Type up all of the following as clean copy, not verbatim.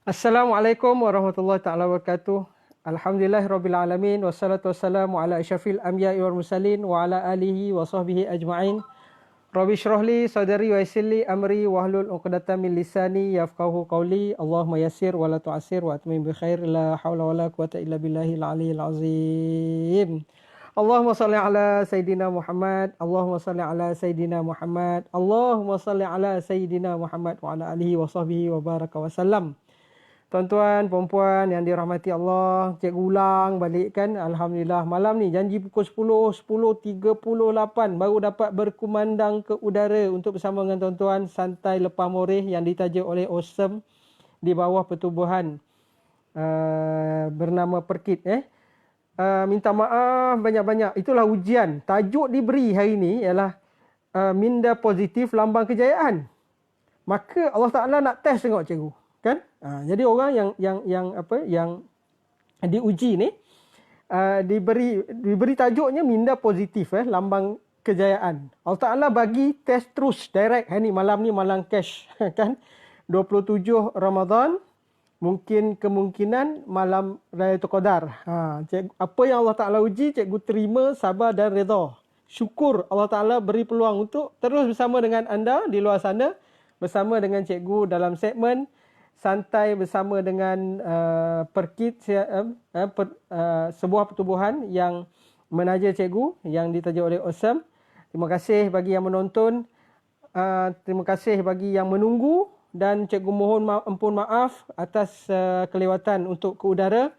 Assalamualaikum warahmatullahi taala wabarakatuh. Alhamdulillahirabbil alamin wassalatu wassalamu ala asyrafil anbiya'i wal mursalin wa ala alihi wa sahbihi ajma'in. Rabbi shrah li sadri wa yassir li amri wahlul 'uqdatam min lisani yafqahu qawli. Allahumma yassir wa la tu'assir wa atmim bi khair. La haula wa la quwata illa billahil aliyyil azim. Allahumma salli ala Sayyidina Muhammad. Allahumma salli ala Sayyidina Muhammad. Allahumma salli ala Sayyidina Muhammad wa ala alihi wa sahbihi wa baraka wa sallam. Tuan-tuan, puan-puan yang dirahmati Allah, cikgu ulang balik kan. Alhamdulillah, malam ni janji pukul 10, 10.38 baru dapat berkumandang ke udara untuk bersama dengan tuan-tuan santai lepas moreh yang ditaja oleh Awesome di bawah pertubuhan bernama Perkit. Minta maaf banyak-banyak. Itulah ujian. Tajuk diberi hari ini ialah minda positif lambang kejayaan. Maka Allah Ta'ala nak test tengok cikgu. Kan? Jadi orang yang diuji ni diberi tajuknya minda positif lambang kejayaan. Allah Taala bagi test terus direct. Hari ni malam cash kan 27 Ramadan mungkin kemungkinan malam Lailatul Qadar. Apa yang Allah Taala uji cikgu terima, sabar dan redha. Syukur Allah Taala beri peluang untuk terus bersama dengan anda di luar sana bersama dengan cikgu dalam segmen santai bersama dengan Perkit, sebuah pertubuhan yang menaja cikgu yang ditaja oleh Awesome. Terima kasih bagi yang menonton, terima kasih bagi yang menunggu dan cikgu mohon ampun maaf atas kelewatan untuk ke udara.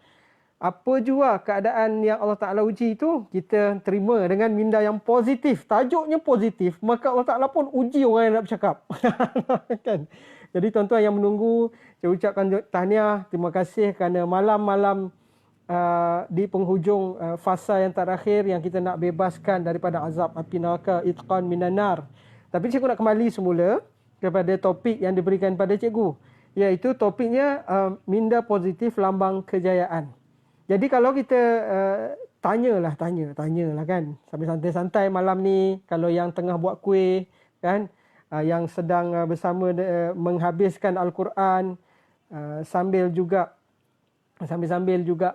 Apa jua keadaan yang Allah Ta'ala uji itu, kita terima dengan minda yang positif. Tajuknya positif, maka Allah Ta'ala pun uji orang yang nak bercakap. Kan? Jadi tuan-tuan yang menunggu, saya ucapkan tahniah, terima kasih kerana malam-malam di penghujung fasa yang terakhir yang kita nak bebaskan daripada azab api neraka, itqan minan nar. Tapi cikgu nak kembali semula kepada topik yang diberikan pada cikgu, iaitu topiknya minda positif lambang kejayaan. Jadi kalau kita tanyalah kan, sambil santai-santai malam ni, kalau yang tengah buat kuih kan, yang sedang bersama menghabiskan Al-Quran, sambil juga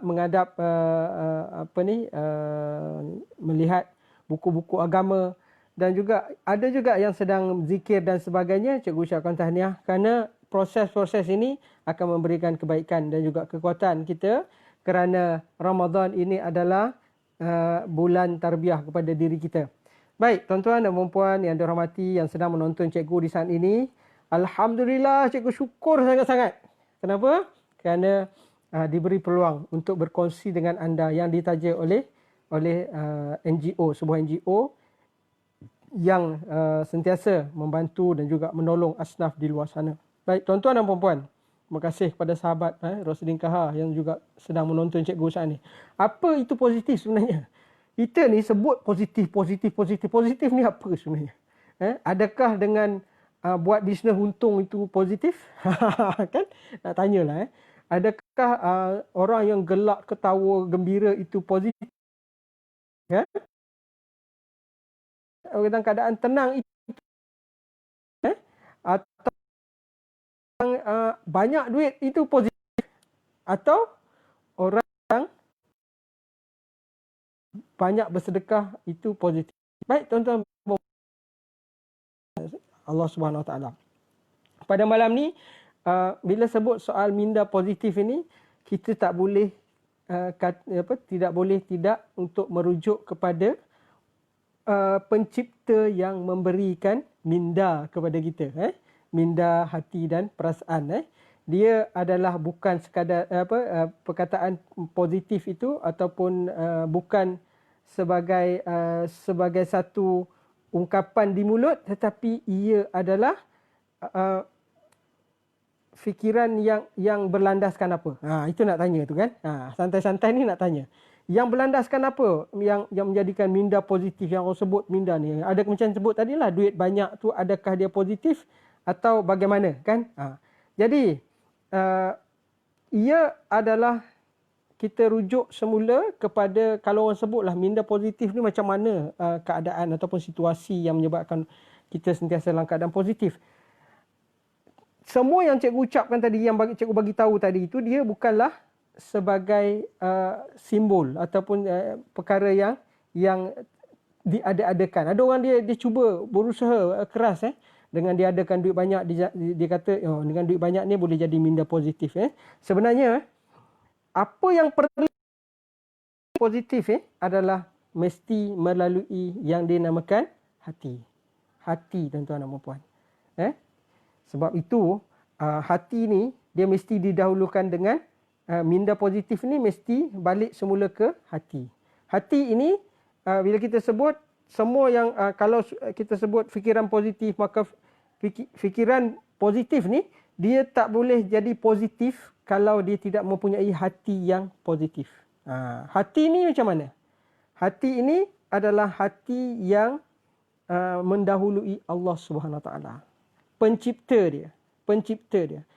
menghadap melihat buku-buku agama, dan juga ada juga yang sedang zikir dan sebagainya, cikgu ucapkan tahniah kerana proses-proses ini akan memberikan kebaikan dan juga kekuatan kita, kerana Ramadan ini adalah bulan tarbiyah kepada diri kita. Baik, tuan-tuan dan puan-puan yang dirahmati yang sedang menonton cikgu di saat ini, alhamdulillah cikgu syukur sangat-sangat. Kenapa? Kerana diberi peluang untuk berkongsi dengan anda yang ditaja oleh NGO, sebuah NGO yang sentiasa membantu dan juga menolong asnaf di luar sana. Baik, tuan-tuan dan puan-puan, terima kasih kepada sahabat Roslin Kahar yang juga sedang menonton cikgu saat ini. Apa itu positif sebenarnya? Kita ni sebut positif ni apa sebenarnya? Adakah dengan buat bisnes untung itu positif? Kan? Nak tanyalah. Adakah orang yang gelak, ketawa, gembira itu positif? Dalam keadaan tenang itu, atau banyak duit itu positif? Atau orang yang banyak bersedekah itu positif? Baik, tuan-tuan, Allah Subhanahu Wa Taala. Pada malam ni, bila sebut soal minda positif ini, kita tak boleh tidak untuk merujuk kepada pencipta yang memberikan minda kepada kita, minda hati dan perasaan. Dia adalah bukan sekadar perkataan positif itu ataupun bukan sebagai satu ungkapan di mulut, tetapi ia adalah fikiran yang berlandaskan apa? Itu nak tanya tu kan. Santai-santai ni nak tanya. Yang berlandaskan apa yang menjadikan minda positif yang orang sebut minda ni? Ada macam sebut tadilah, duit banyak tu adakah dia positif atau bagaimana kan? Jadi ia adalah kita rujuk semula kepada, kalau orang sebutlah minda positif ni macam mana keadaan ataupun situasi yang menyebabkan kita sentiasa dalam keadaan positif. semua yang cikgu ucapkan tadi, yang cikgu bagi tahu tadi itu, dia bukanlah sebagai simbol ataupun perkara yang diada-adakan. Ada orang dia cuba berusaha keras dengan dia adakan duit banyak, dia kata dengan duit banyak ni boleh jadi minda positif. Sebenarnya apa yang perlu positif adalah mesti melalui yang dinamakan hati. Hati, tuan-tuan dan puan. Sebab itu hati ni dia mesti didahulukan dengan minda positif ni mesti balik semula ke hati. Hati ini bila kita sebut semua yang kalau kita sebut fikiran positif, maka fikiran positif ni dia tak boleh jadi positif kalau dia tidak mempunyai hati yang positif. Hati ni macam mana? Hati ini adalah hati yang mendahului Allah Subhanahu Wa Taala. Pencipta dia.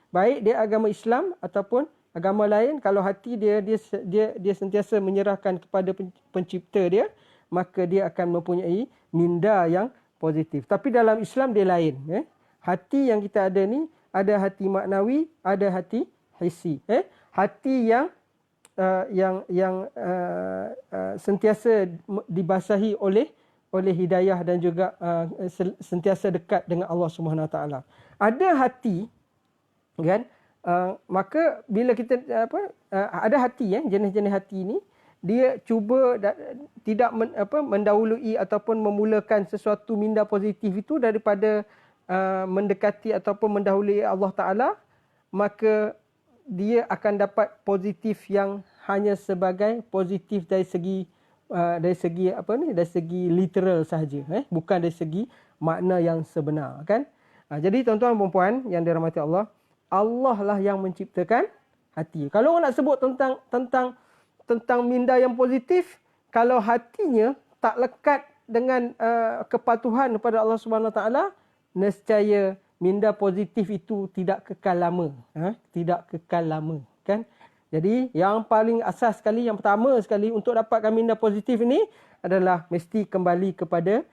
Baik dia agama Islam ataupun agama lain, kalau hati dia sentiasa menyerahkan kepada pencipta dia, maka dia akan mempunyai minda yang positif. Tapi dalam Islam dia lain. Hati yang kita ada ni, ada hati maknawi, ada hati hissi. Hati yang sentiasa dibasahi oleh hidayah dan juga sentiasa dekat dengan Allah Subhanahu Wa Taala. Ada hati kan, maka bila kita ada hati jenis-jenis hati ni, dia cuba tidak mendahului ataupun memulakan sesuatu minda positif itu daripada mendekati ataupun mendahului Allah Taala, maka dia akan dapat positif yang hanya sebagai positif dari segi literal sahaja, bukan dari segi makna yang sebenar, kan? Jadi tuan-tuan dan puan yang dirahmati Allah, Allah lah yang menciptakan hati. Kalau orang nak sebut tentang minda yang positif, kalau hatinya tak lekat dengan kepatuhan kepada Allah Subhanahu Wa Taala, nescaya minda positif itu tidak kekal lama, tidak kekal lama, kan? Jadi yang paling asas sekali, yang pertama sekali untuk dapatkan minda positif ini adalah mesti kembali kepada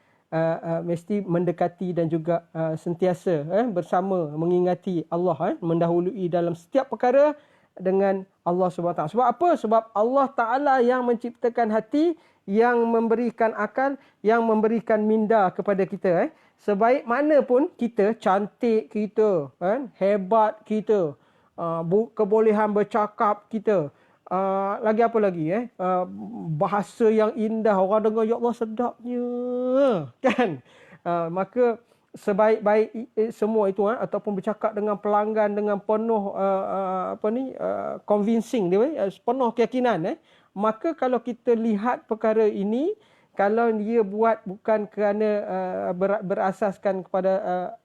mesti mendekati dan juga sentiasa bersama mengingati Allah, mendahului dalam setiap perkara dengan Allah Subhanahu Wa Taala. Sebab apa? Sebab Allah Taala yang menciptakan hati, yang memberikan akal, yang memberikan minda kepada kita. Sebaik mana pun kita, cantik kita, hebat kita, kebolehan bercakap kita, lagi apa lagi bahasa yang indah, orang dengar ya Allah sedapnya, kan? Maka sebaik-baik semua itu ataupun bercakap dengan pelanggan dengan penuh convincing dia, penuh keyakinan, maka kalau kita lihat perkara ini, kalau dia buat bukan kerana berasaskan kepada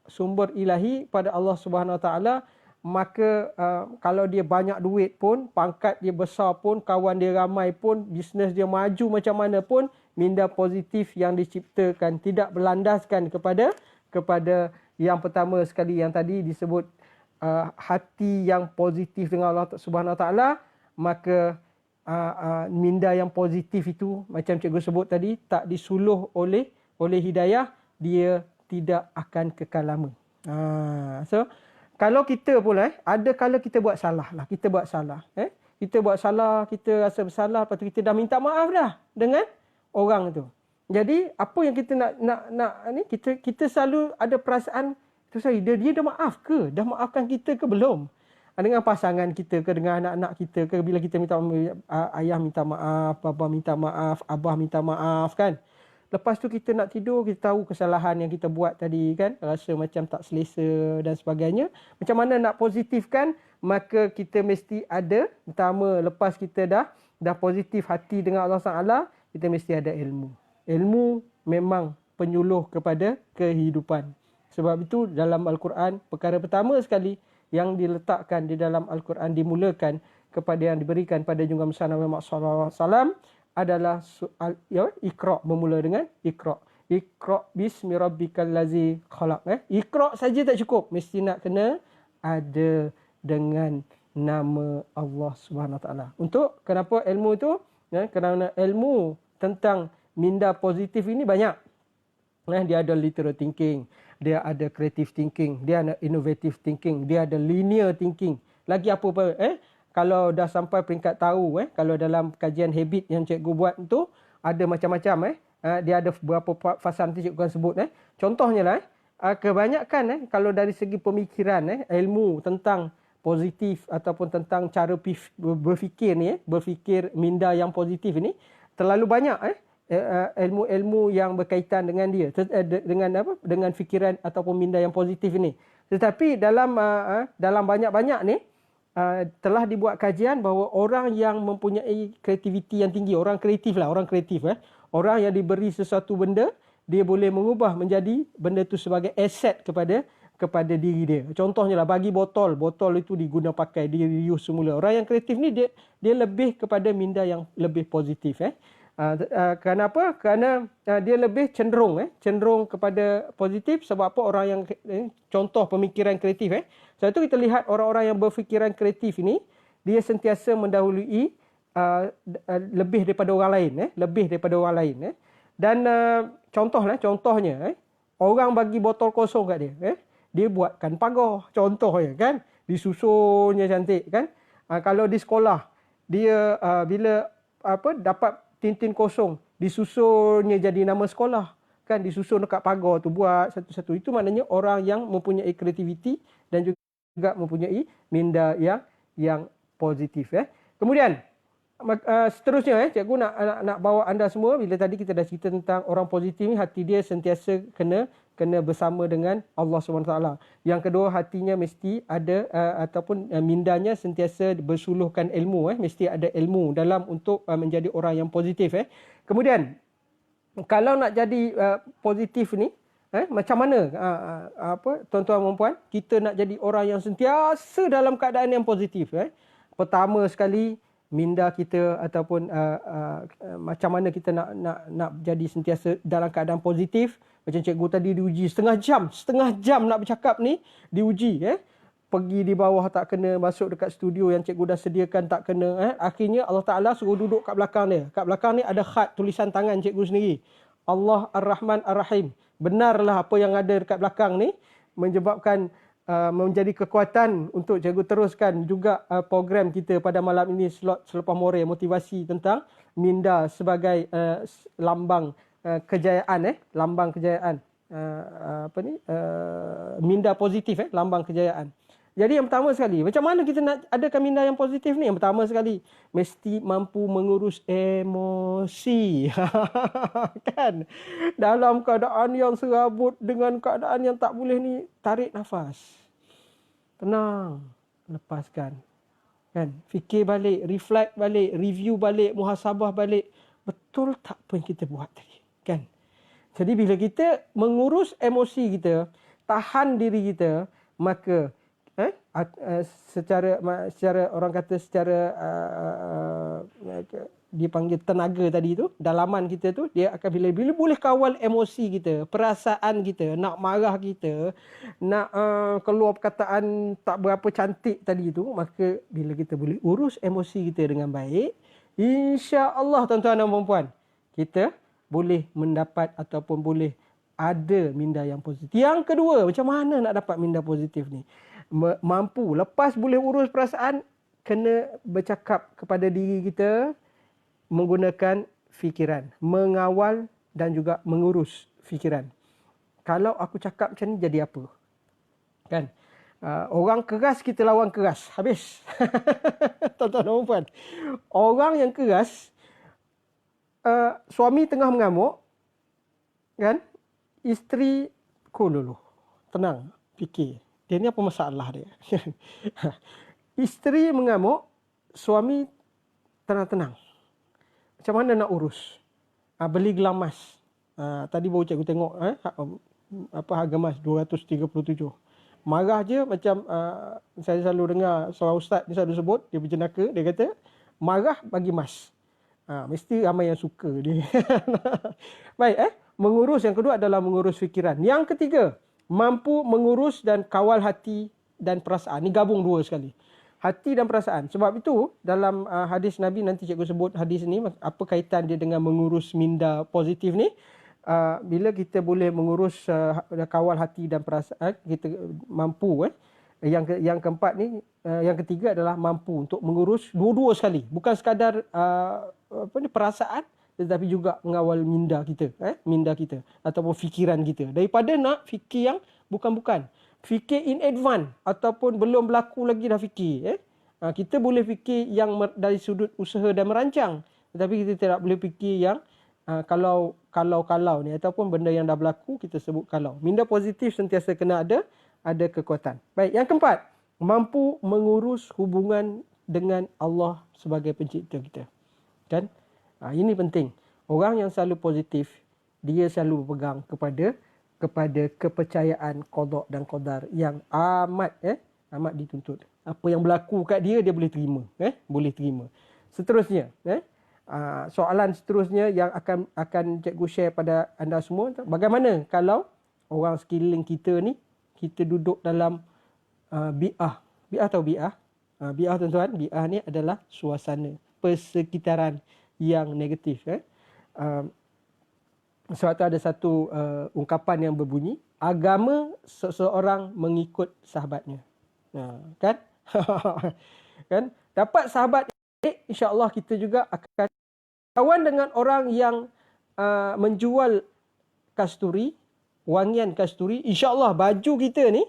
sumber ilahi pada Allah Subhanahu Wa Taala, maka kalau dia banyak duit pun, pangkat dia besar pun, kawan dia ramai pun, bisnes dia maju macam mana pun, minda positif yang diciptakan tidak berlandaskan kepada yang pertama sekali yang tadi disebut hati yang positif dengan Allah Subhanahu Wa Taala, maka minda yang positif itu macam cikgu sebut tadi tak disuluh oleh hidayah, dia tidak akan kekal lama. So kalau kita pula ada kala kita buat salah lah, kita buat salah, kita rasa bersalah, lepas tu kita dah minta maaf dah dengan orang tu. Jadi apa yang kita nak ni, kita selalu ada perasaan tu, dia dah maaf ke? Dah maafkan kita ke belum? Dengan pasangan kita ke, dengan anak-anak kita ke, bila kita minta ayah minta maaf, bapa minta maaf, abah minta maaf, kan? Lepas tu kita nak tidur, kita tahu kesalahan yang kita buat tadi, kan? Rasa macam tak selesa dan sebagainya. Macam mana nak positifkan? Maka kita mesti ada, pertama, lepas kita dah positif hati dengan Allah Taala, kita mesti ada ilmu. Ilmu memang penyuluh kepada kehidupan. Sebab itu dalam Al-Quran, perkara pertama sekali yang diletakkan di dalam Al-Quran, dimulakan kepada yang diberikan pada junjungan besar Nabi Muhammad SAW adalah soal Iqra, bermula dengan Iqra. Iqra bismi rabbikal ladzi khalaq. Iqra saja tak cukup, mesti nak kena ada dengan nama Allah Subhanahu Wa Taala. Untuk kenapa ilmu itu? Kerana ilmu tentang minda positif ini banyak. Dia ada literal thinking, dia ada creative thinking, dia ada innovative thinking, dia ada linear thinking. Lagi apa kalau dah sampai peringkat tahu kalau dalam kajian habit yang cikgu buat tu ada macam-macam dia ada beberapa fasa nanti cikgu akan sebut contohnya lah kebanyakan kalau dari segi pemikiran ilmu tentang positif ataupun tentang cara berfikir ni berfikir minda yang positif ni terlalu banyak ilmu-ilmu yang berkaitan dengan dia dengan fikiran ataupun minda yang positif ini. Tetapi dalam banyak-banyak ni telah dibuat kajian bahawa orang yang mempunyai kreativiti yang tinggi, orang kreatif, orang yang diberi sesuatu benda, dia boleh mengubah menjadi benda itu sebagai aset kepada diri dia. Contohnya lah bagi botol itu diguna pakai, dia reuse semula. Orang yang kreatif ni dia lebih kepada minda yang lebih positif Kenapa? Kerana dia lebih cenderung kepada positif. Sebab apa? Orang yang contoh pemikiran kreatif sebab itu kita lihat orang-orang yang berfikiran kreatif ini dia sentiasa mendahului lebih daripada orang lain dan contohnya orang bagi botol kosong kat dia dia buatkan pagar contohnya kan, disusunnya cantik kan. Kalau di sekolah dia bila dapat tintin kosong disusunnya jadi nama sekolah kan, disusun dekat pagar tu buat satu-satu. Itu maknanya orang yang mempunyai kreativiti dan juga mempunyai minda yang positif Kemudian seterusnya cikgu nak bawa anda semua, bila tadi kita dah cerita tentang orang positif ni hati dia sentiasa kena bersama dengan Allah SWT. Yang kedua, hatinya mesti ada ataupun mindanya sentiasa bersuluhkan ilmu mesti ada ilmu dalam untuk menjadi orang yang positif Kemudian kalau nak jadi positif ni macam mana tuan-tuan dan puan, kita nak jadi orang yang sentiasa dalam keadaan yang positif Pertama sekali, minda kita ataupun macam mana kita nak jadi sentiasa dalam keadaan positif. Macam cikgu tadi diuji setengah jam nak bercakap ni diuji pergi di bawah tak kena, masuk dekat studio yang cikgu dah sediakan tak kena akhirnya Allah Taala suruh duduk kat belakang dia. Kat belakang ni ada khat tulisan tangan cikgu sendiri, Allah Ar-Rahman Ar-Rahim. Benarlah apa yang ada dekat belakang ni, menyebabkan menjadi kekuatan untuk cikgu teruskan juga program kita pada malam ini, slot selepas more, motivasi tentang minda sebagai lambang kejayaan lambang kejayaan minda positif lambang kejayaan. Jadi yang pertama sekali, macam mana kita nak adakan minda yang positif ni? Yang pertama sekali, mesti mampu mengurus emosi. Kan? Dalam keadaan yang serabut, dengan keadaan yang tak boleh ni, tarik nafas. Tenang, lepaskan. Kan? Fikir balik, reflect balik, review balik, muhasabah balik. Betul tak apa yang kita buat tadi? Kan? Jadi bila kita mengurus emosi kita, tahan diri kita, maka secara orang kata secara dipanggil tenaga tadi tu, dalaman kita tu, dia akan bila boleh kawal emosi kita, perasaan kita, nak marah kita, nak keluar perkataan tak berapa cantik tadi tu, maka bila kita boleh urus emosi kita dengan baik, insya-Allah tuan-tuan dan puan-puan, kita boleh mendapat ataupun boleh ada minda yang positif. Yang kedua, macam mana nak dapat minda positif ni? Mampu, lepas boleh urus perasaan, kena bercakap kepada diri kita menggunakan fikiran, mengawal dan juga mengurus fikiran. Kalau aku cakap macam ni, jadi apa? Kan? Orang keras, kita lawan keras. Habis. Tuan-tuan dan puan. Orang yang keras, suami tengah mengamuk, kan? Isteri, dulu. Tenang, fikir. Dia ni apa masalah dia? Isteri mengamuk, suami tenang-tenang. Macam mana nak urus? Beli gelang emas. Tadi baru cikgu tengok harga emas 237. Marah je macam saya selalu dengar seorang ustaz ni selalu sebut, dia berjenaka, dia kata marah bagi emas. Mesti ramai yang suka dia. Baik, mengurus, yang kedua adalah mengurus fikiran. Yang ketiga, mampu mengurus dan kawal hati dan perasaan. Ini gabung dua sekali. Hati dan perasaan. Sebab itu dalam hadis Nabi, nanti cikgu sebut hadis ni, apa kaitan dia dengan mengurus minda positif ni. bila kita boleh mengurus kawal hati dan perasaan, kita mampu. Yang keempat ni, yang ketiga adalah mampu untuk mengurus dua-dua sekali. Bukan sekadar perasaan, tetapi juga mengawal minda kita, minda kita ataupun fikiran kita. Daripada nak fikir yang bukan-bukan. Fikir in advance ataupun belum berlaku lagi dah fikir. Kita boleh fikir yang dari sudut usaha dan merancang, tetapi kita tidak boleh fikir yang kalau ni ataupun benda yang dah berlaku kita sebut kalau. Minda positif sentiasa kena ada kekuatan. Baik, yang keempat, mampu mengurus hubungan dengan Allah sebagai pencipta kita. Kan? Ini penting. Orang yang selalu positif, dia selalu berpegang kepada kepercayaan qada dan qadar yang amat dituntut. Apa yang berlaku kat dia boleh terima, boleh terima. Seterusnya, soalan seterusnya yang akan cikgu share pada anda semua, bagaimana kalau orang sekeliling kita ni, kita duduk dalam bi'ah. Bi'ah tahu bi'ah? Bi'ah tuan-tuan, bi'ah ni adalah suasana persekitaran yang negatif. Sebab tu ada satu ungkapan yang berbunyi, agama seseorang mengikut sahabatnya. Kan? Kan? Dapat sahabat, insya-Allah kita juga akan kawan dengan orang yang menjual kasturi, wangian kasturi. InsyaAllah baju kita ni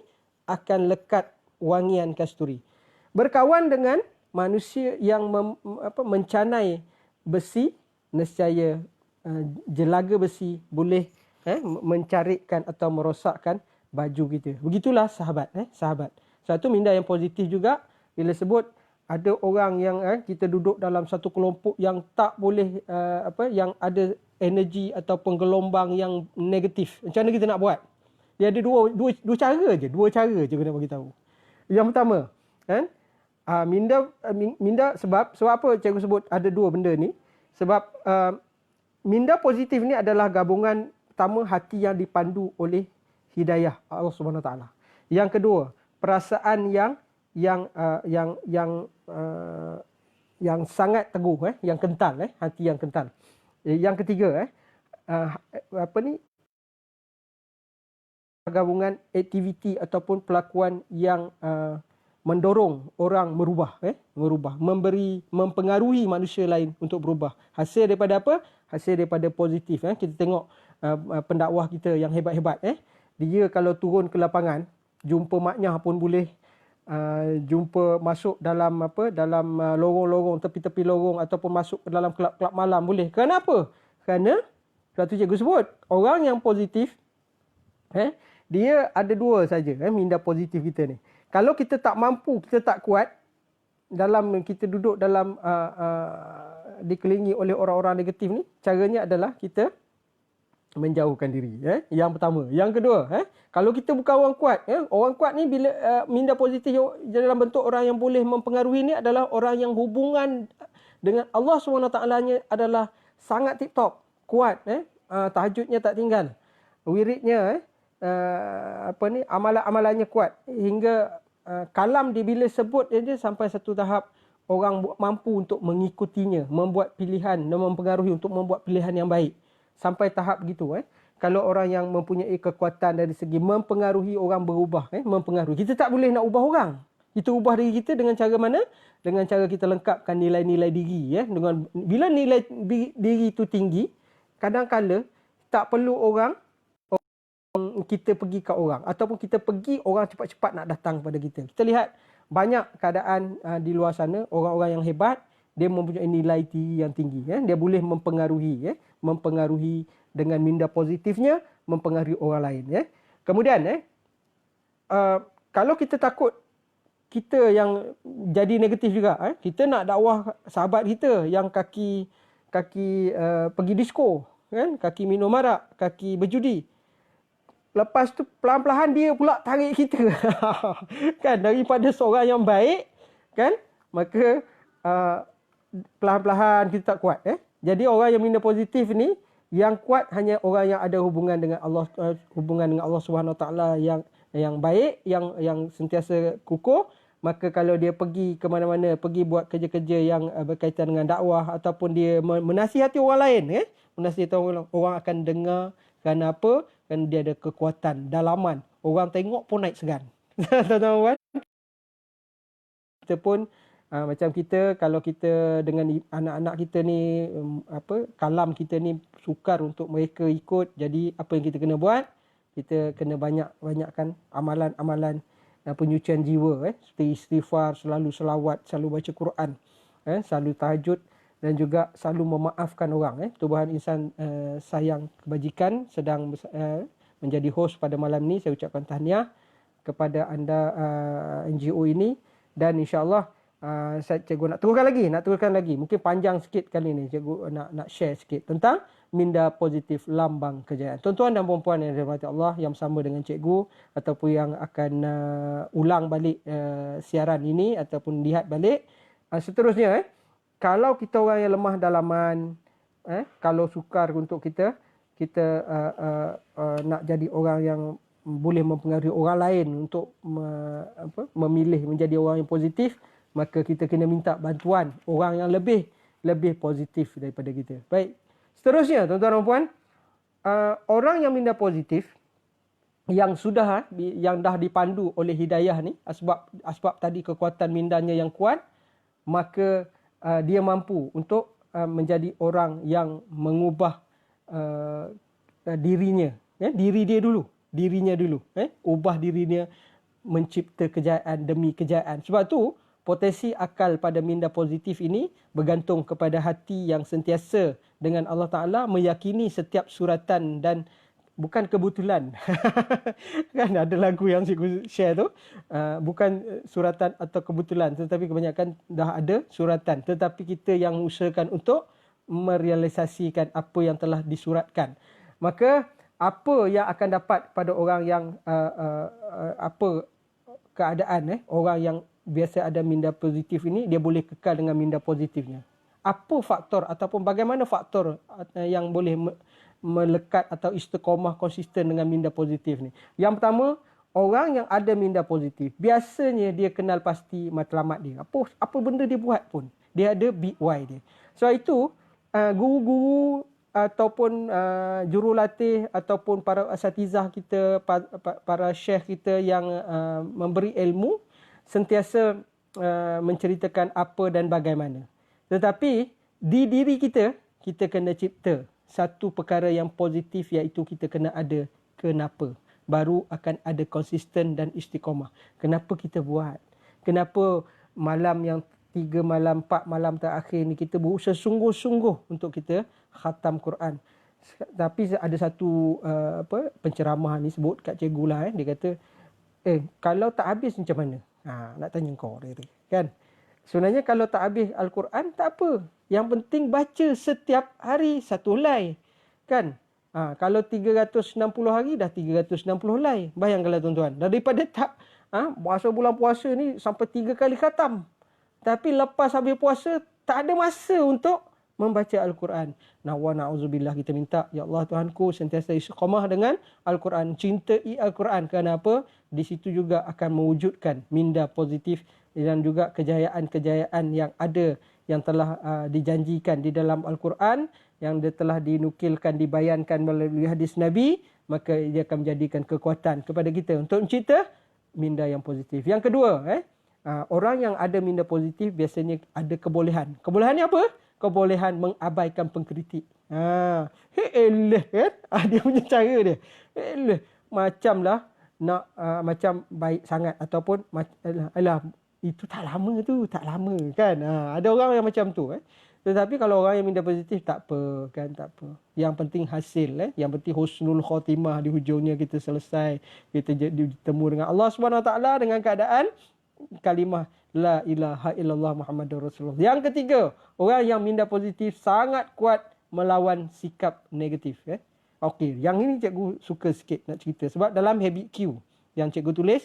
akan lekat wangian kasturi. Berkawan dengan manusia yang mencanai besi, nescaya jelaga besi boleh mencarikan atau merosakkan baju kita. Begitulah sahabat. Sahabat. Satu minda yang positif juga bila sebut ada orang yang kita duduk dalam satu kelompok yang tak boleh yang ada energi ataupun gelombang yang negatif. Macam mana kita nak buat? Dia ada dua cara je. Dua cara je kena bagi tahu. Yang pertama, minda sebab apa cikgu sebut ada dua benda ni? Sebab minda positif ni adalah gabungan pertama hati yang dipandu oleh hidayah Allah Subhanahu Wa Taala. Yang kedua, perasaan yang sangat teguh, yang kental, hati yang kental. Yang ketiga, gabungan aktiviti ataupun pelakuan yang mendorong orang merubah, mempengaruhi manusia lain untuk berubah. Hasil daripada apa? Hasil daripada positif. Kita tengok pendakwah kita yang hebat-hebat. Dia kalau turun ke lapangan, jumpa maknyah pun boleh, jumpa masuk dalam lorong-lorong, tepi-tepi lorong ataupun masuk ke dalam kelab-kelab malam boleh. Kenapa? Kerana sebab tu cikgu sebut, orang yang positif, dia ada dua saja, minda positif kita ni. Kalau kita tak mampu, kita tak kuat, kita duduk dalam dikelilingi oleh orang-orang negatif ni, caranya adalah kita menjauhkan diri. Yang pertama. Yang kedua, kalau kita bukan orang kuat, orang kuat ni bila minda positif dalam bentuk orang yang boleh mempengaruhi ni adalah orang yang hubungan dengan Allah SWT-nya adalah sangat tip-top, kuat, tahajudnya tak tinggal, wiridnya, amalan-amalannya kuat, hingga kalam dia bila sebut dia sampai satu tahap orang mampu untuk mengikutinya, membuat pilihan dan mempengaruhi untuk membuat pilihan yang baik. Sampai tahap begitu. Kalau orang yang mempunyai kekuatan dari segi mempengaruhi orang berubah, mempengaruhi. Kita tak boleh nak ubah orang. Kita ubah diri kita dengan cara mana? Dengan cara kita lengkapkan nilai-nilai diri. Dengan bila nilai diri itu tinggi, kadang-kala tak perlu orang kita pergi ke orang, ataupun kita pergi orang cepat-cepat nak datang pada kita. Kita lihat banyak keadaan di luar sana, orang-orang yang hebat, dia mempunyai nilai diri yang tinggi. Dia boleh mempengaruhi, mempengaruhi dengan minda positifnya, mempengaruhi orang lain. Kemudian, kalau kita takut kita yang jadi negatif juga, kita nak dakwah sahabat kita yang kaki pergi disko, kaki minum arak, kaki berjudi. Lepas tu pelan-pelan dia pula tarik kita. Kan, daripada seorang yang baik, kan, maka pelan-pelan kita tak kuat. Jadi orang yang minda positif ni, yang kuat hanya orang yang ada hubungan dengan Allah, Subhanahu Wa Taala yang baik, yang sentiasa kukuh. Maka kalau dia pergi ke mana-mana, pergi buat kerja-kerja yang berkaitan dengan dakwah ataupun dia menasihati orang lain, menasihati orang akan dengar Kerana apa? Kerana dia ada kekuatan dalaman. Orang tengok pun naik segan. Tuan-tuan, kita pun macam kita, kalau kita dengan anak-anak kita ni, kalam kita ni sukar untuk mereka ikut. Jadi apa yang kita kena buat? Kita kena banyakkan amalan-amalan penyucian jiwa. Seperti istighfar, selalu selawat, selalu baca Quran, selalu tahajud dan juga selalu memaafkan orang. Tubuhan Insan Sayang Kebajikan sedang menjadi host pada malam ni. Saya ucapkan tahniah kepada anda NGO ini, dan insya-Allah cikgu nak teruskan lagi. Mungkin panjang sikit kali ni, cikgu nak share sikit tentang minda positif lambang kejayaan. Tuan-tuan dan puan-puan yang dirahmati Allah, yang bersama dengan cikgu ataupun yang akan ulang balik siaran ini ataupun lihat balik, seterusnya kalau kita orang yang lemah dalaman, kalau sukar untuk kita nak jadi orang yang boleh mempengaruhi orang lain untuk memilih menjadi orang yang positif, maka kita kena minta bantuan orang yang lebih positif daripada kita. Baik. Seterusnya, tuan-tuan dan puan, orang yang minda positif yang dah dipandu oleh hidayah ni, asbab tadi kekuatan mindanya yang kuat, maka dia mampu untuk menjadi orang yang mengubah dirinya, dirinya dulu, ubah dirinya, mencipta kejayaan demi kejayaan. Sebab tu potensi akal pada minda positif ini bergantung kepada hati yang sentiasa dengan Allah Ta'ala meyakini setiap suratan dan bukan kebetulan. Kan ada lagu yang cikgu share tu, bukan suratan atau kebetulan, tetapi kebanyakan dah ada suratan. Tetapi kita yang usahakan untuk merealisasikan apa yang telah disuratkan. Maka apa yang akan dapat pada orang yang apa keadaan orang yang biasa ada minda positif ini, dia boleh kekal dengan minda positifnya. Apa faktor ataupun bagaimana faktor yang boleh melekat atau istiqamah konsisten dengan minda positif ni? Yang pertama, orang yang ada minda positif, biasanya dia kenal pasti matlamat dia. Apa benda dia buat pun, dia ada big why dia. So itu guru-guru ataupun jurulatih ataupun para asatizah kita, para syekh kita yang memberi ilmu, sentiasa menceritakan apa dan bagaimana. Tetapi di diri kita kena cipta satu perkara yang positif, iaitu kita kena ada kenapa. Baru akan ada konsisten dan istiqamah. Kenapa kita buat? Kenapa malam yang 3 malam, 4 malam terakhir ni kita berusaha sungguh-sungguh untuk kita khatam Quran. Tapi ada satu penceramah ni sebut kat cikgu lah, dia kata, kalau tak habis macam mana? Nak tanya kau dia kan. Sebenarnya kalau tak habis Al-Quran tak apa. Yang penting baca setiap hari satu helai. Kan? Kalau 360 hari dah 360 helai. Bayangkanlah tuan-tuan. Daripada tak masa bulan puasa ni sampai 3 kali khatam. Tapi lepas habis puasa tak ada masa untuk membaca Al-Quran. Na'udzubillah, kita minta, ya Allah Tuhanku, sentiasa istiqamah dengan Al-Quran. Cintai Al-Quran. Kenapa? Di situ juga akan mewujudkan minda positif dan juga kejayaan-kejayaan yang ada, yang telah dijanjikan di dalam Al-Quran, yang dia telah dinukilkan, dibayankan melalui hadis Nabi, maka dia akan menjadikan kekuatan kepada kita untuk mencipta minda yang positif. Yang kedua, orang yang ada minda positif biasanya ada kebolehan. Kebolehan ni apa? Kebolehan mengabaikan pengkritik. Kan? Dia punya cara dia. Macamlah nak macam baik sangat ataupun alah itu tak lama kan. Ada orang yang macam tu. Tetapi kalau orang yang minda positif, tak apa kan, tak apa. Yang penting hasil, yang penting husnul khotimah, di hujungnya kita selesai, kita bertemu dengan Allah Subhanahu Wa Taala dengan keadaan kalimah la ilaha illallah Muhammadur Rasulullah. Yang ketiga, orang yang minda positif sangat kuat melawan sikap negatif. Okey, yang ini cikgu suka sikit nak cerita, sebab dalam habit Q yang cikgu tulis,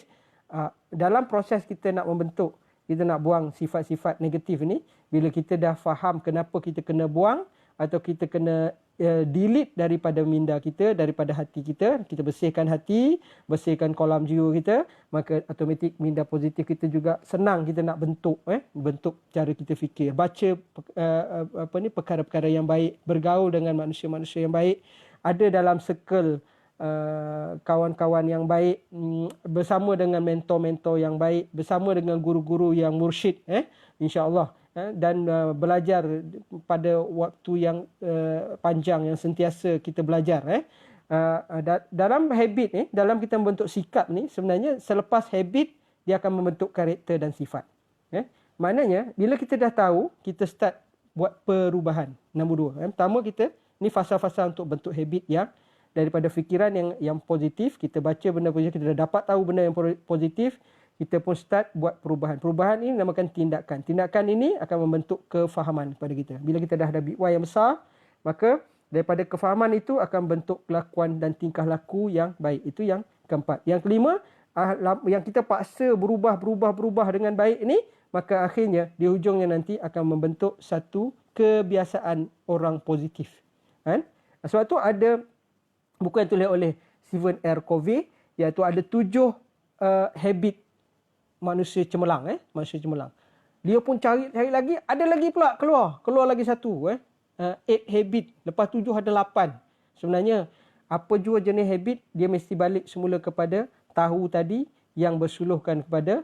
dalam proses kita nak membentuk, kita nak buang sifat-sifat negatif ni, bila kita dah faham kenapa kita kena buang atau kita kena delete daripada minda kita, daripada hati kita, kita bersihkan hati, bersihkan kolam jiwa kita, maka automatik minda positif kita juga senang kita nak bentuk, bentuk cara kita fikir, baca perkara-perkara yang baik, bergaul dengan manusia-manusia yang baik, ada dalam circle kawan-kawan yang baik, bersama dengan mentor-mentor yang baik, bersama dengan guru-guru yang mursyid, insya-Allah, dan belajar pada waktu yang panjang, yang sentiasa kita belajar. Dalam habit dalam kita membentuk sikap ni, sebenarnya selepas habit dia akan membentuk karakter dan sifat. Maknanya bila kita dah tahu, kita start buat perubahan. Nombor 2. Pertama, kita ni fasa-fasa untuk bentuk habit yang daripada fikiran yang positif. Kita baca benda positif, kita dah dapat tahu benda yang positif, kita pun start buat perubahan. Perubahan ini namakan tindakan. Tindakan ini akan membentuk kefahaman pada kita. Bila kita dah ada big why yang besar, maka daripada kefahaman itu akan bentuk kelakuan dan tingkah laku yang baik. Itu yang keempat. Yang kelima, yang kita paksa berubah dengan baik ini, maka akhirnya di hujungnya nanti akan membentuk satu kebiasaan orang positif. Sebab tu ada buku yang tulis oleh Stephen R. Covey, iaitu ada 7 habit manusia cemerlang. Manusia cemerlang. Dia pun cari lagi, ada lagi pula keluar lagi satu. 8 habit, lepas 7 ada 8. Sebenarnya apa jua jenis habit, dia mesti balik semula kepada tahu tadi yang bersuluhkan kepada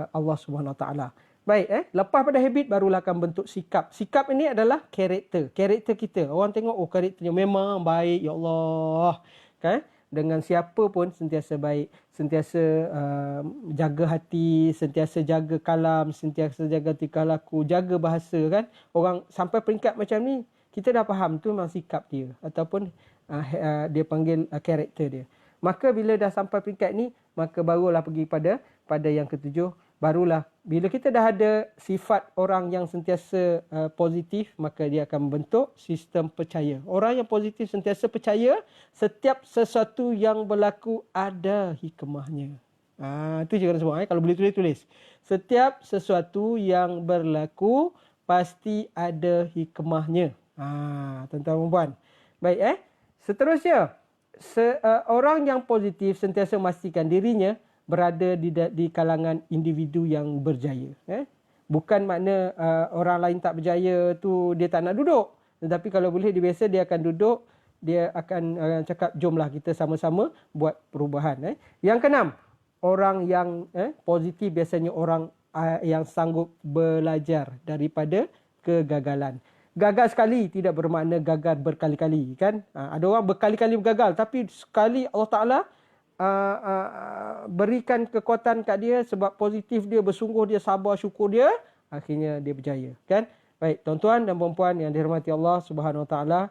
Allah Subhanahu Wa Taala. Baik, lepas pada habit barulah akan bentuk sikap. Sikap ini adalah karakter. Karakter kita. Orang tengok, oh karakternya memang baik, ya Allah. Kan? Dengan siapa pun sentiasa baik, sentiasa jaga hati, sentiasa jaga kalam, sentiasa jaga tingkah laku, jaga bahasa, kan? Orang sampai peringkat macam ni, kita dah faham tu memang sikap dia ataupun dia panggil karakter dia. Maka bila dah sampai peringkat ni, maka barulah pergi pada yang ketujuh. Barulah bila kita dah ada sifat orang yang sentiasa positif, maka dia akan membentuk sistem percaya. Orang yang positif sentiasa percaya setiap sesuatu yang berlaku ada hikmahnya. Itu je kena semua. Kalau boleh tulis. Setiap sesuatu yang berlaku pasti ada hikmahnya. Tuan-tuan dan puan. Baik, seterusnya, orang yang positif sentiasa memastikan dirinya berada di kalangan individu yang berjaya. Bukan makna orang lain tak berjaya tu dia tak nak duduk. Tetapi kalau boleh dia biasa dia akan duduk, dia akan cakap jomlah kita sama-sama buat perubahan. Yang keenam, orang yang positif biasanya orang yang sanggup belajar daripada kegagalan. Gagal sekali tidak bermakna gagal berkali-kali, kan? Ada orang berkali-kali gagal, tapi sekali Allah Ta'ala berikan kekuatan kat dia sebab positif dia, bersungguh dia, sabar, syukur dia, akhirnya dia berjaya, kan? Baik, tuan-tuan dan puan-puan yang dirahmati Allah Subhanahu Wa Taala,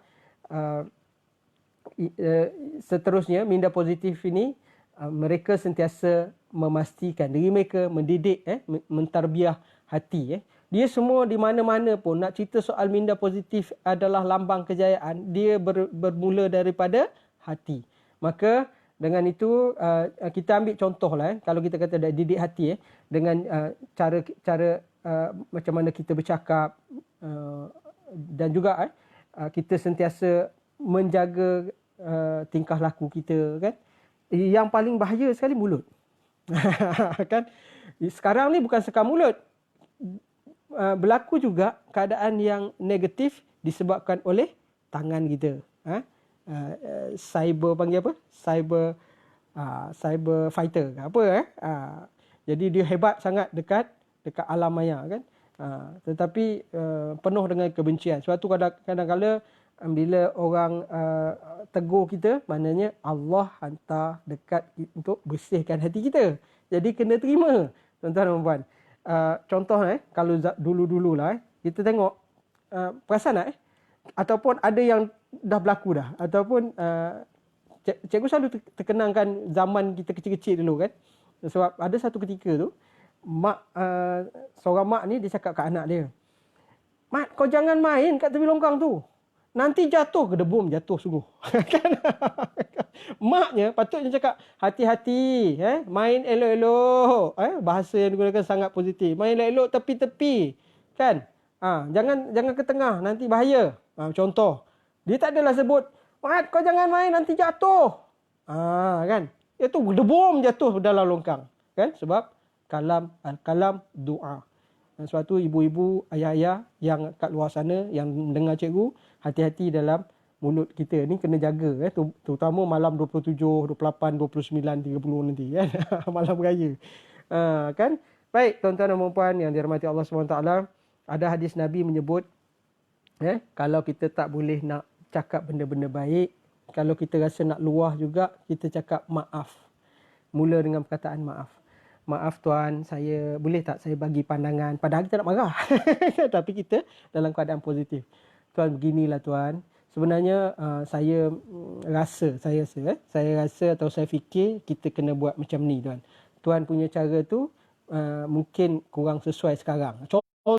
seterusnya minda positif ini mereka sentiasa memastikan diri mereka mendidik, mentarbiah hati. Dia semua di mana-mana pun nak cerita soal minda positif adalah lambang kejayaan, dia bermula daripada hati. Maka dengan itu kita ambil contohlah, kalau kita kata didik hati, dengan cara macam mana kita bercakap, dan juga kita sentiasa menjaga tingkah laku kita, kan? Yang paling bahaya sekali mulut. Kan? Sekarang ni bukan sekadar mulut. Berlaku juga keadaan yang negatif disebabkan oleh tangan kita. Cyber panggil apa? Cyber fighter ke apa? Jadi dia hebat sangat dekat alam maya, kan? Tetapi penuh dengan kebencian. Sebab tu kadang-kadang bila orang tegur kita, maknanya Allah hantar dekat untuk bersihkan hati kita. Jadi kena terima, tuan-tuan dan puan. Contoh kalau dulu-dulu lah, kita tengok, perasan tak? Ataupun ada yang dah berlaku dah, ataupun cikgu selalu terkenangkan zaman kita kecil-kecil dulu, kan? Sebab ada satu ketika tu seorang mak ni dia cakap kat anak dia, "Mat, kau jangan main kat tepi longkang tu. Nanti jatuh, gedebum jatuh sungguh." Kan? Maknya patutnya cakap hati-hati, main elok-elok, bahasa yang digunakan sangat positif. Main elok-elok tepi-tepi, kan? Jangan ke tengah, nanti bahaya. Contoh, dia tak adalah sebut, "Mat, kau jangan main nanti jatuh." Kan? Itu gedebum jatuh dalam longkang, kan? Sebab kalam doa. Sebab tu ibu-ibu, ayah-ayah yang kat luar sana yang mendengar cikgu, hati-hati dalam mulut kita ni kena jaga terutama malam 27, 28, 29, 30 nanti kan. Malam raya. Kan? Baik, tuan-tuan dan puan yang dirahmati Allah SWT, ada hadis Nabi menyebut kalau kita tak boleh nak cakap benda-benda baik, kalau kita rasa nak luah juga, kita cakap maaf. Mula dengan perkataan maaf. Maaf tuan, saya boleh tak saya bagi pandangan? Padahal kita nak marah. Tapi kita dalam keadaan positif. Tuan, beginilah tuan. Sebenarnya saya rasa atau saya fikir kita kena buat macam ni tuan. Tuan punya cara tu mungkin kurang sesuai sekarang. Contoh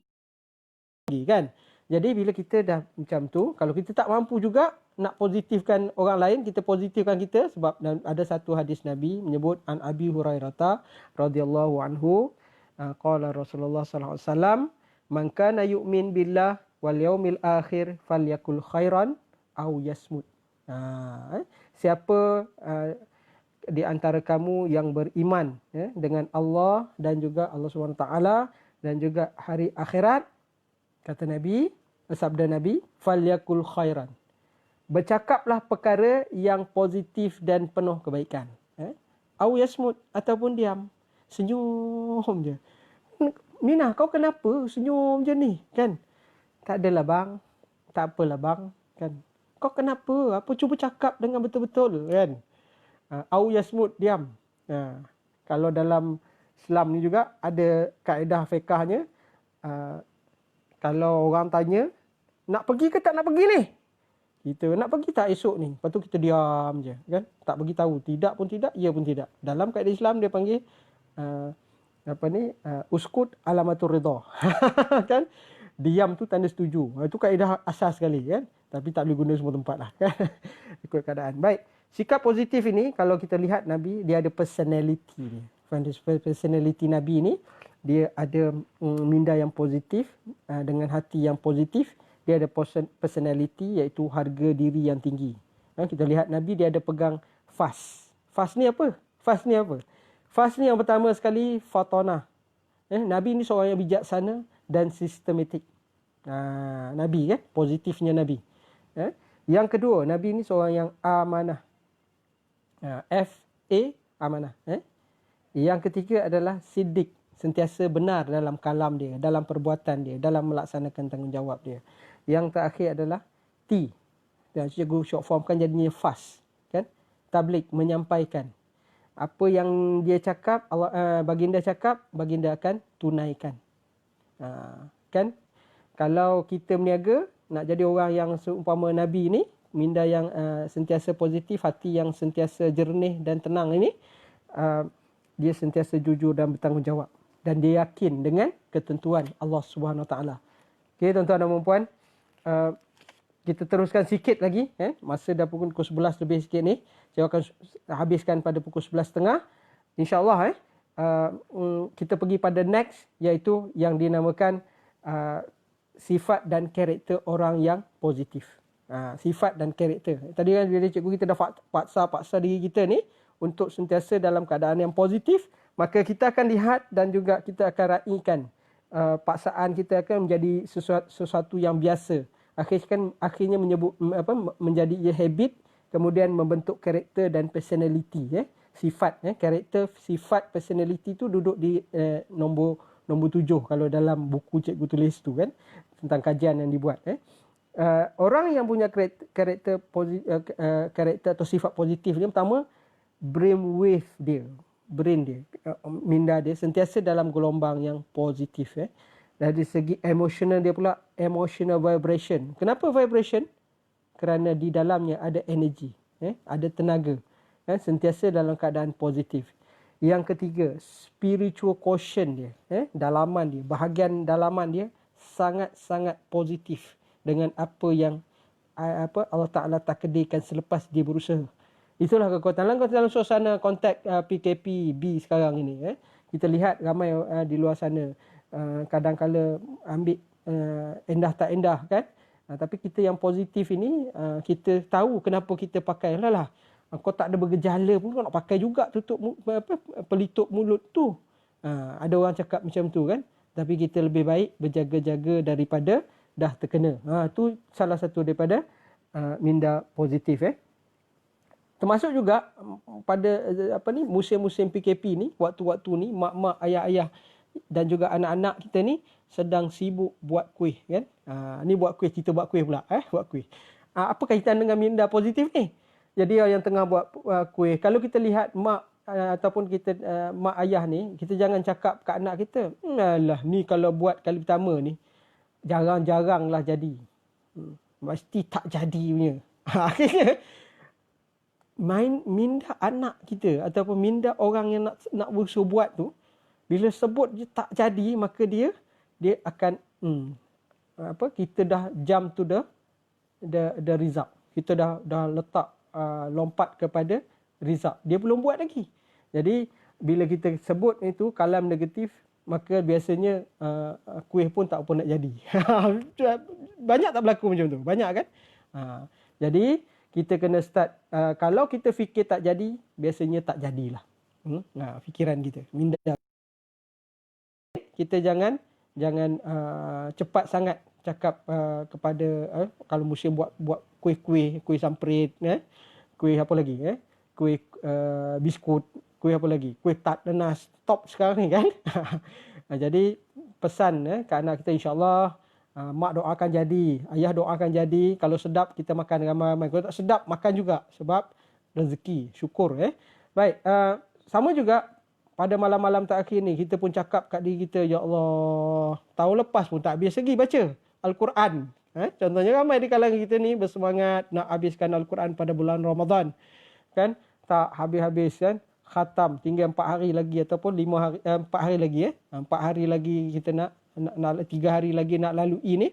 kan. Jadi bila kita dah macam tu, kalau kita tak mampu juga nak positifkan orang lain, kita positifkan kita, sebab ada satu hadis Nabi menyebut an Abi Hurairah radhiyallahu anhu qala Rasulullah sallallahu alaihi wasallam man kana yu'min billah wal yaumil akhir falyakul khairan aw yasmut. Siapa di antara kamu yang beriman dengan Allah dan juga Allah SWT dan juga hari akhirat, kata Nabi, sabda Nabi, falyakul khairan. Bercakaplah perkara yang positif dan penuh kebaikan. Au yasmut, ataupun diam. Senyum je. Minah, kau kenapa senyum je ni? Kan? Tak adalah bang. Tak apalah bang. Kan? Kau kenapa? Apa cuba cakap dengan betul-betul? Kan? Au yasmut, diam. Kalau dalam Islam ni juga ada kaedah fiqahnya. Kalau orang tanya, nak pergi ke tak nak pergi ni? Kita nak pergi tak esok ni? Lepas tu kita diam je. Kan? Tak bagi tahu. Tidak pun tidak, ya pun tidak. Dalam kaedah Islam dia panggil uskut alamatur ridha. Kan? Diam tu tanda setuju. Itu kaedah asas sekali. Kan? Tapi tak boleh guna semua tempat lah. Kan? Ikut keadaan. Baik. Sikap positif ini, kalau kita lihat Nabi, dia ada personality dia. Personality Nabi ni, dia ada minda yang positif, dengan hati yang positif. Dia ada personality, iaitu harga diri yang tinggi. Kita lihat Nabi, dia ada pegang fast. Fast ni apa? Fast ni yang pertama sekali, fatonah. Nabi ni seorang yang bijaksana dan sistematik. Nabi kan? Positifnya Nabi. Yang kedua, Nabi ni seorang yang amanah. Amanah. Yang ketiga adalah siddiq. Sentiasa benar dalam kalam dia, dalam perbuatan dia, dalam melaksanakan tanggungjawab dia. Yang terakhir adalah T. Dan cikgu short form kan jadinya fast. Kan? Tabligh, menyampaikan. Apa yang dia cakap, baginda cakap, baginda akan tunaikan. Kan? Kalau kita berniaga, nak jadi orang yang seumpama Nabi ni, minda yang sentiasa positif, hati yang sentiasa jernih dan tenang ini, dia sentiasa jujur dan bertanggungjawab. Dan dia yakin dengan ketentuan Allah SWT. Okey, tuan-tuan dan puan-puan, kita teruskan sikit lagi. Masa dah pukul 11 lebih sikit ni. Saya akan habiskan pada pukul 11.30. InsyaAllah kita pergi pada next, iaitu yang dinamakan sifat dan karakter orang yang positif. Sifat dan karakter. Tadi kan bila cikgu kita dah paksa diri kita ni untuk sentiasa dalam keadaan yang positif, maka kita akan lihat dan juga kita akan raikan paksaan kita akan menjadi sesuatu yang biasa. Akhirnya menjadi habit, kemudian membentuk karakter dan personality. Sifat, karakter, sifat, personality tu duduk di nombor 7 kalau dalam buku cikgu tulis tu kan, tentang kajian yang dibuat. Orang yang punya karakter atau sifat positif dia, pertama, brainwave dia, minda dia sentiasa dalam gelombang yang positif. Dari segi emotional dia pula, emotional vibration. Kenapa vibration? Kerana di dalamnya ada energi, ada tenaga, sentiasa dalam keadaan positif. Yang ketiga, spiritual quotient dia, dalaman dia, bahagian dalaman dia sangat-sangat positif dengan apa yang Allah Ta'ala takdirkan selepas dia berusaha. Itulah kekuatan. Dalam suasana konteks PKP-B sekarang ini, kita lihat ramai di luar sana kadang-kala ambil endah tak endah kan. Tapi kita yang positif ini, kita tahu kenapa kita pakai. Alah, kau tak ada bergejala pun kau nak pakai juga tutup pelitup mulut tu. Ada orang cakap macam tu kan. Tapi kita lebih baik berjaga-jaga daripada dah terkena. Tu salah satu daripada minda positif. Termasuk juga pada musim-musim PKP ni, waktu-waktu ni mak-mak, ayah-ayah dan juga anak-anak kita ni sedang sibuk buat kuih kan. Ni buat kuih, kita buat kuih pula buat kuih. Apa kaitan dengan minda positif ni? Jadi yang tengah buat kuih, kalau kita lihat mak ataupun kita mak ayah ni, kita jangan cakap kat anak kita, alah ni kalau buat kali pertama ni jarang-jarang lah jadi. Mesti tak jadi punya. Akhirnya minda anak kita ataupun minda orang yang nak berusaha buat tu, bila sebut je tak jadi, maka dia akan kita dah jump to the result. Kita dah letak lompat kepada result. Dia belum buat lagi. Jadi bila kita sebut itu kalam negatif, maka biasanya kuih pun tak apa nak jadi. Banyak tak berlaku macam tu? Banyak kan? Jadi kita kena start. Kalau kita fikir tak jadi, biasanya tak jadilah. Fikiran kita. Minda. Kita jangan cepat sangat cakap kepada kalau musim buat kuih samprit, kuih apa lagi, kuih biskut, kuih apa lagi, kuih tart nanas, top sekarang ni kan. Jadi pesan ke anak kita, insyaAllah mak doakan jadi, ayah doakan jadi. Kalau sedap kita makan ramai-ramai, kalau tak sedap makan juga, sebab rezeki, syukur. Baik, sama juga pada malam-malam terakhir ni, kita pun cakap kat diri kita, ya Allah, tahun lepas pun tak habis lagi baca Al-Quran. Contohnya ramai di kalangan kita ni bersemangat nak habiskan Al-Quran pada bulan Ramadan. Kan? Tak habis-habis kan? Khatam, tinggal 4 hari lagi ataupun 4 hari lagi. 4 hari lagi kita nak 3 hari lagi nak lalui ni.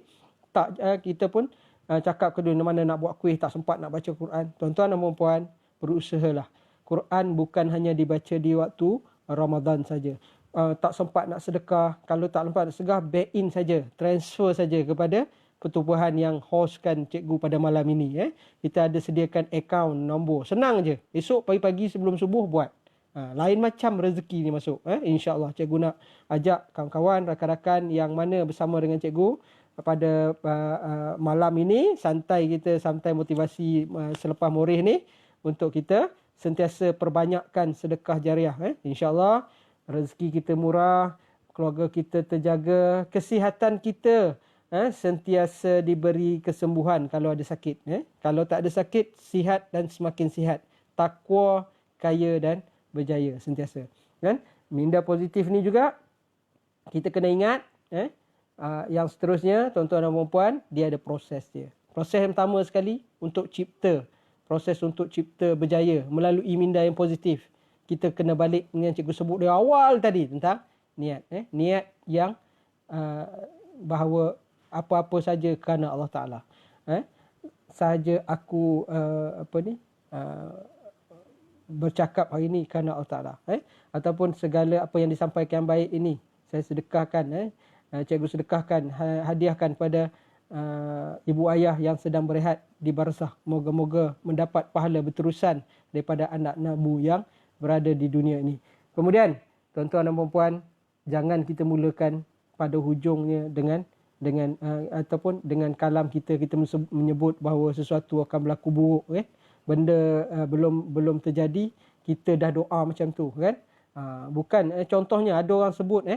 Tak, kita pun cakap kedua mana nak buat kuih, tak sempat nak baca Quran. Tuan-tuan dan puan-puan, berusahalah. Quran bukan hanya dibaca di waktu Ramadan saja. Tak sempat nak sedekah, kalau tak sempat nak sedekah, back in saja, transfer saja kepada pertubuhan yang hostkan cikgu pada malam ini. Kita ada sediakan akaun, nombor, senang je. Esok pagi-pagi sebelum subuh buat. Lain macam rezeki ni masuk. InsyaAllah cikgu nak ajak kawan-kawan, rakan-rakan yang mana bersama dengan cikgu pada malam ini, santai motivasi selepas morih ni, untuk kita sentiasa perbanyakkan sedekah jariah. InsyaAllah rezeki kita murah, keluarga kita terjaga, kesihatan kita sentiasa diberi kesembuhan kalau ada sakit. Kalau tak ada sakit, sihat dan semakin sihat. Takwa, kaya dan berjaya sentiasa. Kan? Minda positif ni juga kita kena ingat. Yang seterusnya, tuan-tuan dan puan-puan, dia ada proses dia. Proses yang pertama sekali untuk cipta. Proses untuk cipta berjaya melalui minda yang positif. Kita kena balik dengan cikgu sebut dari awal tadi tentang niat. Niat yang bahawa apa-apa saja kerana Allah Ta'ala. Sahaja aku bercakap hari ini kerana Allah Ta'ala. Ataupun segala apa yang disampaikan baik ini, saya sedekahkan. Cikgu sedekahkan, hadiahkan pada ibu ayah yang sedang berehat di barzah. Moga-moga mendapat pahala berterusan daripada anak nabu yang berada di dunia ini. Kemudian, tuan-tuan dan puan-puan, jangan kita mulakan pada hujungnya dengan ataupun dengan kalam kita menyebut bahawa sesuatu akan berlaku buruk. Benda belum terjadi, kita dah doa macam tu kan. Bukan contohnya ada orang sebut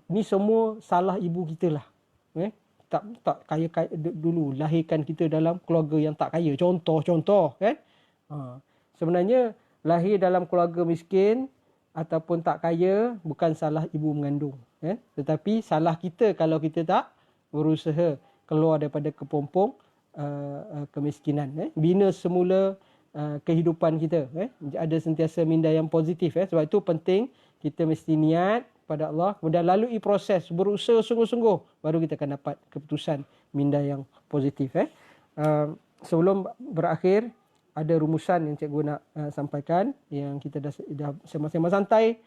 ni semua salah ibu kita lah. Tak kaya dulu, lahirkan kita dalam keluarga yang tak kaya. Contoh kan. Sebenarnya lahir dalam keluarga miskin ataupun tak kaya bukan salah ibu mengandung. Tetapi salah kita kalau kita tak berusaha keluar daripada kepompong kemiskinan. Bina semula kehidupan kita. Ada sentiasa minda yang positif. Sebab itu penting kita mesti niat pada Allah, kemudian lalui proses, berusaha sungguh-sungguh, baru kita akan dapat keputusan minda yang positif. Sebelum berakhir, ada rumusan yang cikgu nak sampaikan, yang kita dah sembang-sembang santai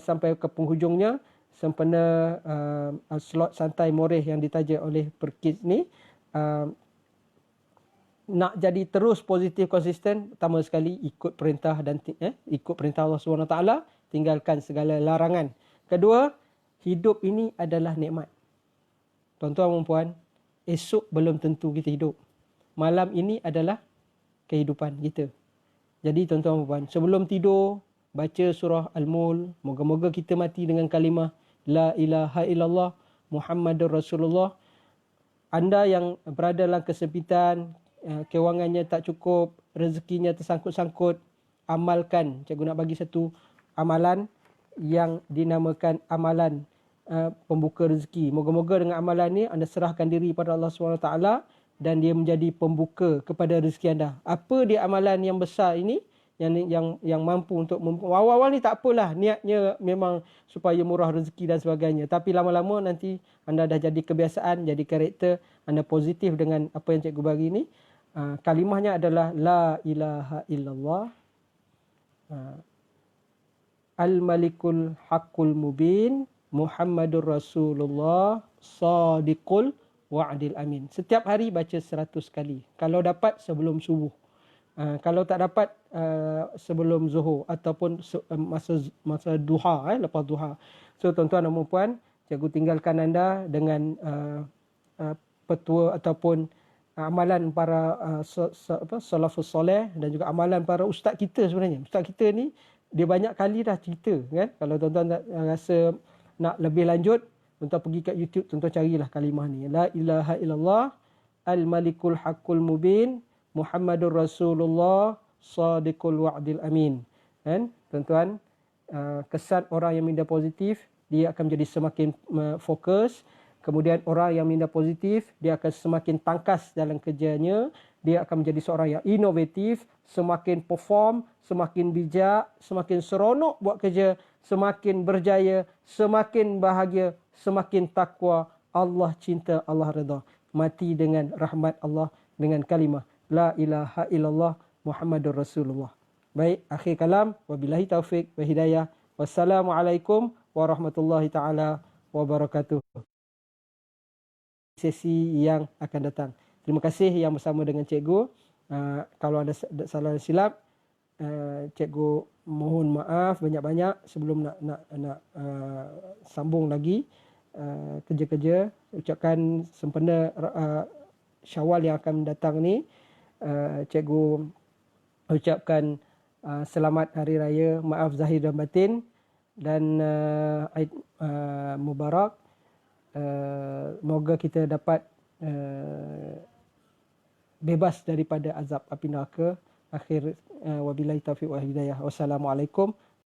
sampai ke penghujungnya, sempena slot santai moreh yang ditaja oleh Perkids ni. Nak jadi terus positif, konsisten, pertama sekali ikut perintah dan ikut perintah Allah SWT, tinggalkan segala larangan. Kedua, hidup ini adalah nikmat. Tuan-tuan dan puan, esok belum tentu kita hidup. malam ini adalah kehidupan kita. Jadi tuan-tuan dan puan, sebelum tidur baca surah Al-Mul. Moga-moga kita mati dengan kalimah La ilaha illallah Muhammadur Rasulullah. Anda yang berada dalam kesempitan, kewangannya tak cukup, rezekinya tersangkut-sangkut, amalkan. Cikgu nak bagi satu amalan yang dinamakan amalan pembuka rezeki. Moga-moga dengan amalan ni anda serahkan diri pada Allah SWT dan dia menjadi pembuka kepada rezeki anda. Apa dia amalan yang besar ini yang mampu untuk awal-awal ni tak apalah, niatnya memang supaya murah rezeki dan sebagainya. Tapi lama-lama nanti anda dah jadi kebiasaan, jadi karakter, anda positif dengan apa yang cikgu bagi ni. Kalimahnya adalah La ilaha illallah Al-Malikul Haqqul Mubin Muhammadur Rasulullah Sadiqul Wa'dil Amin. Setiap hari baca 100 kali. Kalau dapat sebelum subuh. Kalau tak dapat sebelum zuhur ataupun masa duha, lepas duha. So tuan-tuan dan puan, cikgu tinggalkan anda dengan petua ataupun amalan para salafus soleh dan juga amalan para ustaz kita sebenarnya. Ustaz kita ni dia banyak kali dah cerita kan. Kalau tuan-tuan rasa nak lebih lanjut, tuan-tuan pergi kat YouTube, tuan-tuan carilah kalimah ni. La ilaha illallah Al-Malikul Haqqul Mubin Muhammadur Rasulullah Sadiqul Wa'dil Amin. Kan? Tuan-tuan, kesan orang yang minda positif, dia akan menjadi semakin fokus. Kemudian orang yang minda positif, dia akan semakin tangkas dalam kerjanya. Dia akan menjadi seorang yang inovatif, semakin perform, semakin bijak, semakin seronok buat kerja, semakin berjaya, semakin bahagia, semakin takwa, Allah cinta, Allah redha. Mati dengan rahmat Allah dengan kalimah La ilaha illallah Muhammadur Rasulullah. Baik, akhir kalam. Wabillahi taufik wa hidayah. Wassalamualaikum warahmatullahi taala wabarakatuh. Sesi yang akan datang. Terima kasih yang bersama dengan cikgu. Kalau ada salah silap, cikgu mohon maaf banyak-banyak sebelum nak sambung lagi kerja-kerja. Ucapkan sempena Syawal yang akan datang ni. Cikgu ucapkan selamat Hari Raya, maaf zahir dan batin, dan Aid Mubarak. Moga kita dapat bebas daripada azab api neraka. Akhir wabillahi taufiq wal hidayah. Wassalamualaikum